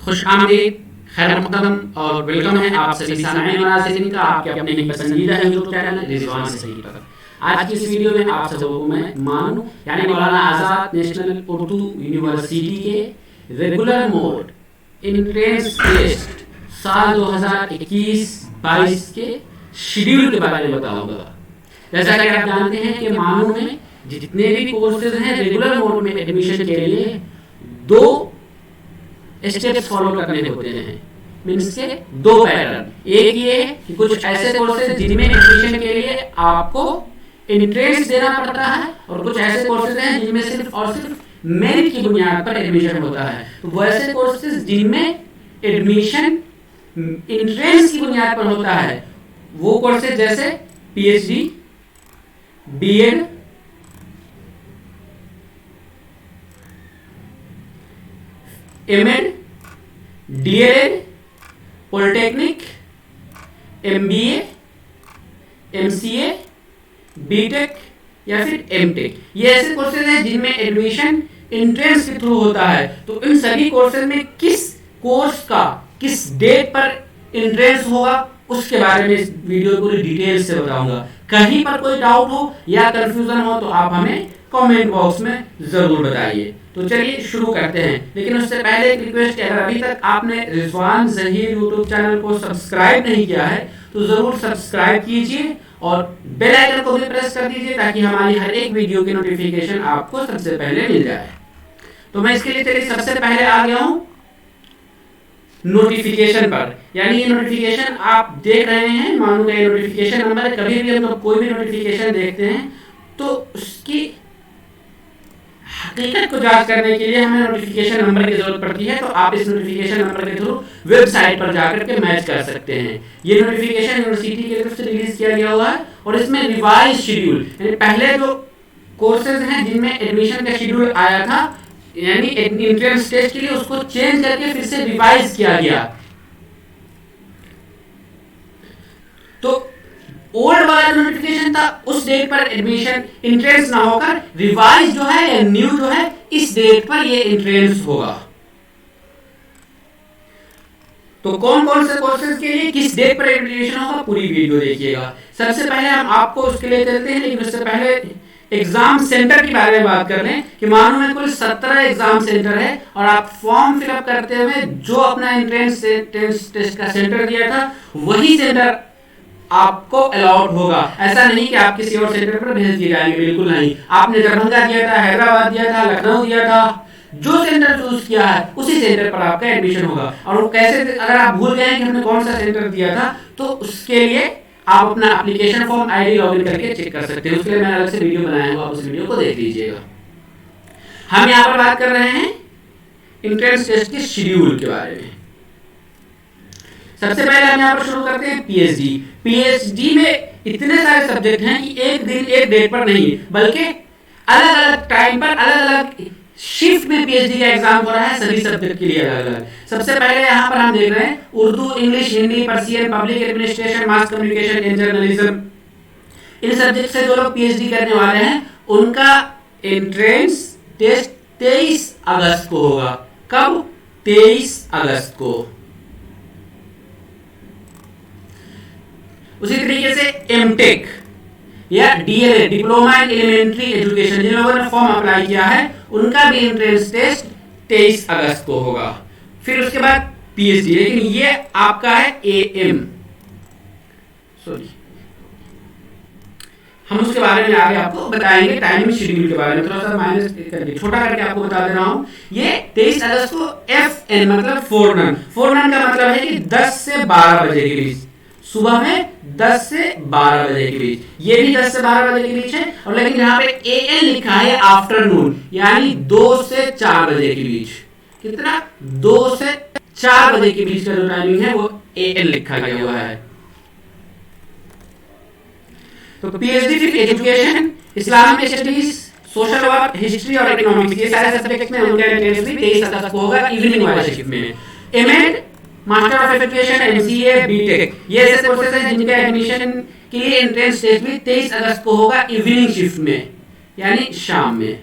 खुश आमदीद, खैर मकदम और वेलकम है आप सभी सामईन और नाज़रीन का आपके अपने ही पसंदीदा यूट्यूब चैनल रिजवान सही पर। आज की इस वीडियो में आप सबको मैं मानू यानी मौलाना आज़ाद नेशनल उर्दू यूनिवर्सिटी के रेगुलर मोड एंट्रेंस टेस्ट साल 2021-22 के शेड्यूल के बारे में बताऊंगा। जैसा कि आप जानते हैं कि मानू में जितने भी कोर्सेज हैं रेगुलर मोड में एडमिशन के लिए 2 स्टेप्स फॉलो करने होते हैं। मीन्स के 2 पैटर्न। एक ये है कि कुछ ऐसे कोर्सेज जिनमें एडमिशन के लिए आपको एंट्रेंस देना पड़ता है और कुछ ऐसे कोर्सेज हैं जिनमें सिर्फ और सिर्फ मेरिट की बुनियाद पर एडमिशन होता है। तो वैसे कोर्सेज जिनमें एडमिशन एंट्रेंस की बुनियाद पर होता है वो कोर्सेज जैसे PhD, BEd, MEd, DElEd, polytechnic, MBA, MCA, BTech या फिर एमटेक, ये ऐसे कोर्सेज हैं जिनमें एडमिशन एंट्रेंस के थ्रू होता है। तो इन सभी कोर्सेज में किस कोर्स का किस डेट पर एंट्रेंस होगा उसके बारे में इस वीडियो पूरी डिटेल से बताऊंगा। कहीं पर कोई डाउट हो या कंफ्यूजन हो तो आप हमें कमेंट बॉक्स में जरूर बताइए। तो चलिए शुरू करते हैं, लेकिन उससे पहले एक रिक्वेस्ट है, अगर अभी तक आपने रिजवान ज़हीर यूट्यूब चैनल को सब्सक्राइब नहीं किया है तो जरूर सब्सक्राइब कीजिए और बेल आइकन को भी प्रेस कर दीजिए ताकि हमारी हर एक वीडियो की नोटिफिकेशन आपको सबसे पहले मिल जाए। तो मैं इसके लिए चलिए सबसे पहले आ गया हूँ नोटिफिकेशन पर। यानी ये नोटिफिकेशन आप देख रहे हैं, मानो कि नोटिफिकेशन नंबर, कभी भी हम लोग कोई भी नोटिफिकेशन देखते हैं तो उसकी हकीकत को जांच करने के लिए हमें नोटिफिकेशन नंबर की जरूरत पड़ती है। तो आप इस नोटिफिकेशन नंबर के थ्रू वेबसाइट पर जाकर के मैच कर सकते हैं। ये नोटिफिकेशन यूनिवर्सिटी की तरफ से रिलीज किया गया हुआ है और इसमें रिवाइज शेड्यूल यानी पहले जो कोर्सेज हैं जिनमें एडमिशन का शेड्यूल आया था यानी एंट्रेंस टेस्ट के लिए, उसको चेंज करके फिर से रिवाइज किया गया। तो ओल्ड वाला नोटिफिकेशन था उस डेट पर एडमिशन एंट्रेंस ना होकर रिवाइज जो है या न्यू जो है इस डेट पर ये एंट्रेंस होगा। तो कौन कौन से कोर्सेज के लिए किस डेट पर एडमिशन होगा पूरी वीडियो देखिएगा। सबसे पहले हम आपको उसके लिए चलते हैं, लेकिन उससे पहले एग्जाम सेंटर के बारे में बात कर लें कि मानो में कुल 17 एग्जाम सेंटर है और आप फॉर्म फिलअप करते हुए जो अपना एंट्रेंस टेस्ट का सेंटर दिया था वही सेंटर आपको अलाउड होगा। ऐसा नहीं कि आप किसी और सेंटर पर भेज दिए जाएंगे, बिल्कुल नहीं। आपने दरभंगा दिया था, हैदराबाद दिया था, लखनऊ दिया था, जो सेंटर चूज किया है उसी सेंटर पर आपका एडमिशन होगा। और वो कैसे, अगर आप भूल गए कि हमने कौन सा सेंटर दिया था तो उसके लिए आप अपना एप्लीकेशन फॉर्म आईडी लॉगिन करके चेक कर सकते हैं। उसके लिए मैंने अलग से वीडियो बनाया हुआ, उस वीडियो को देख लीजिएगा। हम यहाँ पर बात कर रहे हैं एंट्रेंस टेस्ट के शेड्यूल के बारे में। सबसे पहले हम यहाँ पर शुरू करते हैं पीएचडी। पीएचडी में इतने सारे सब्जेक्ट हैं कि एक दिन एक डेट पर नहीं बल्कि अलग अलग टाइम पर अलग अलग शिफ्ट में पीएचडी का एग्जाम हो रहा है, सभी सब्जेक्ट के लिए अलग अलग। सबसे पहले यहाँ पर हम देख रहे हैं Urdu, English, Hindi, Persian, public administration, mass communication and journalism. In subject से जो लोग पीएचडी करने वाले हैं उनका एंट्रेंस टेस्ट 23 अगस्त को होगा। कब? 23 अगस्त को। उसी तरीके से एमटेक या DElEd, diploma in elementary education, जिन लोगों ने फॉर्म अप्लाई किया है उनका भी एंट्रेंस टेस्ट 23 अगस्त को होगा। फिर उसके बाद पीएचडी, लेकिन ये आपका है एएम, सॉरी हम उसके बारे में आगे आपको बताएंगे। टाइमिंग शेड्यूल के बारे में थोड़ा सा माइनस करके छोटा करके आपको बता दे रहा हूं। ये 23 अगस्त को एफएन मतलब फोरनन का मतलब है कि 10 से 12 बजे के बीच, सुबह में 10 से 12 बजे के बीच, ये भी 10 से 12 बजे के बीच है। और लेकिन यहाँ पे एएन लिखा है आफ्टरनून यानी 2 से 4 बजे के बीच। कितना? 2 से 4 बजे के बीच का जो टाइमिंग है वो एएन लिखा गया हुआ है। तो पीएचडी फिर education, Islamic studies, social work, history और इकोनॉमिक्स, ये सारे सब्जेक्ट में उनका एंट्रेंस भी 23 अगस्त को होगा इवनिंग वाले शिफ्ट में। MEd, master of education, MCA, BTech, ये ऐसे कोर्सेज हैं जिनका एडमिशन के लिए एंट्रेंस टेस्ट भी 23 अगस्त को होगा इवनिंग शिफ्ट में यानी शाम में।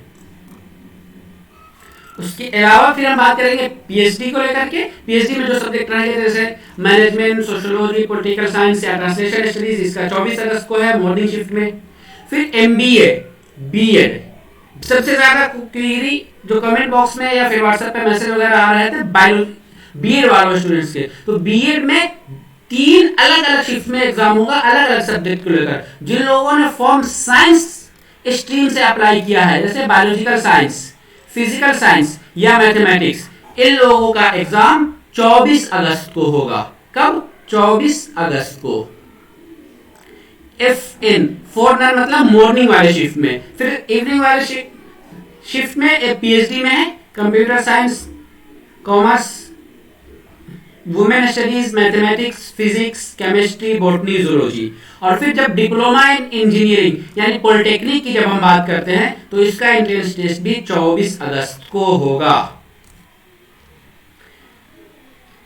उसके अलावा फिर हम बात करेंगे पीएचडी को लेकर के। पीएचडी में जो सब्जेक्ट रहेंगे जैसे मैनेजमेंट, सोशियोलॉजी, पॉलिटिकल साइंस या ट्रांसलेशन स्टडीज, इसका 24 अगस्त को है मॉर्निंग शिफ्ट में। फिर एमबीए, बीएड, सबसे ज्यादा क्वेरी जो कमेंट बॉक्स में या फिर व्हाट्सएप पे मैसेज वगैरह आ रहे थे बीएड वाले स्टूडेंट्स के, तो बीएड में 3 अलग अलग शिफ्ट में एग्जाम होगा अलग अलग सब्जेक्ट को लेकर। जिन लोगों ने फॉर्म साइंस स्ट्रीम से अप्लाई किया है जैसे बायोलॉजिकल साइंस, फिजिकल साइंस या मैथमेटिक्स, इन लोगों का एग्जाम 24 अगस्त को होगा। कब? 24 अगस्त को। FN फॉरनर मतलब मॉर्निंग वाले शिफ्ट में। फिर इवनिंग वाले शिफ्ट में पीएचडी में है computer science, commerce, women studies, mathematics, physics, chemistry, botany, zoology. और फिर जब डिप्लोमा इन इंजीनियरिंग यानी पॉलिटेक्निक की जब हम बात करते हैं तो इसका एंट्रेंस टेस्ट भी 24 अगस्त को होगा।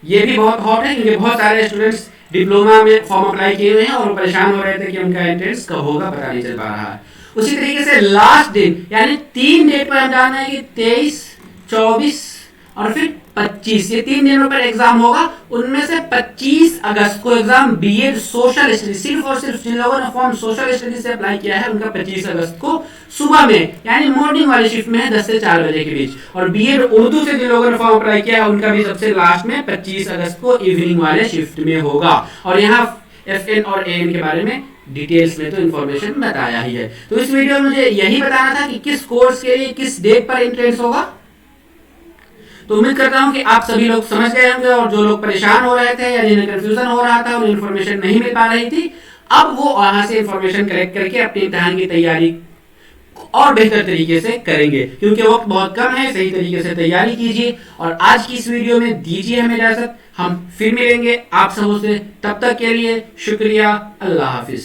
ये भी बहुत हॉट है क्योंकि बहुत सारे स्टूडेंट्स डिप्लोमा में फॉर्म अप्लाई किए हुए हैं और परेशान हो रहे थे कि उनका एंट्रेंस कब होगा, पता नहीं चल पा रहा है। उसी तरीके से लास्ट दिन यानी 3 डेट पर हम जान रहे हैं कि 23, 24 और फिर 25, ये 3 दिनों पर एग्जाम होगा। उनमें से 25 अगस्त को एग्जाम बीएड सोशल स्टडीज, सिर्फ और सिर्फ जिन लोगों ने फॉर्म सोशल स्टडीज से अप्लाई किया है उनका 25 अगस्त को सुबह में यानी मॉर्निंग वाली शिफ्ट में है 10 से 4 बजे के बीच। और बीएड उर्दू से जिन लोगों ने फॉर्म अप्लाई किया है उनका भी सबसे लास्ट में 25 अगस्त को इवनिंग वाले शिफ्ट में होगा। और यहाँ FN और AN के बारे में डिटेल्स में तो इन्फॉर्मेशन बताया ही है। तो इस वीडियो में मुझे यही बताना था कि किस कोर्स के लिए किस डेट पर एंट्रेंस होगा। तो उम्मीद करता हूं कि आप सभी लोग समझ गए होंगे और जो लोग परेशान हो रहे थे या जिन्हें कंफ्यूजन हो रहा था, उन्हें इन्फॉर्मेशन नहीं मिल पा रही थी, अब वो वहां से इन्फॉर्मेशन कलेक्ट करके अपने इम्तिहान की तैयारी और बेहतर तरीके से करेंगे क्योंकि वक्त बहुत कम है। सही तरीके से तैयारी कीजिए और आज की इस वीडियो में दीजिए हमें इजाजत। हम फिर मिलेंगे आप सबों से, तब तक के लिए शुक्रिया। अल्लाह हाफिज।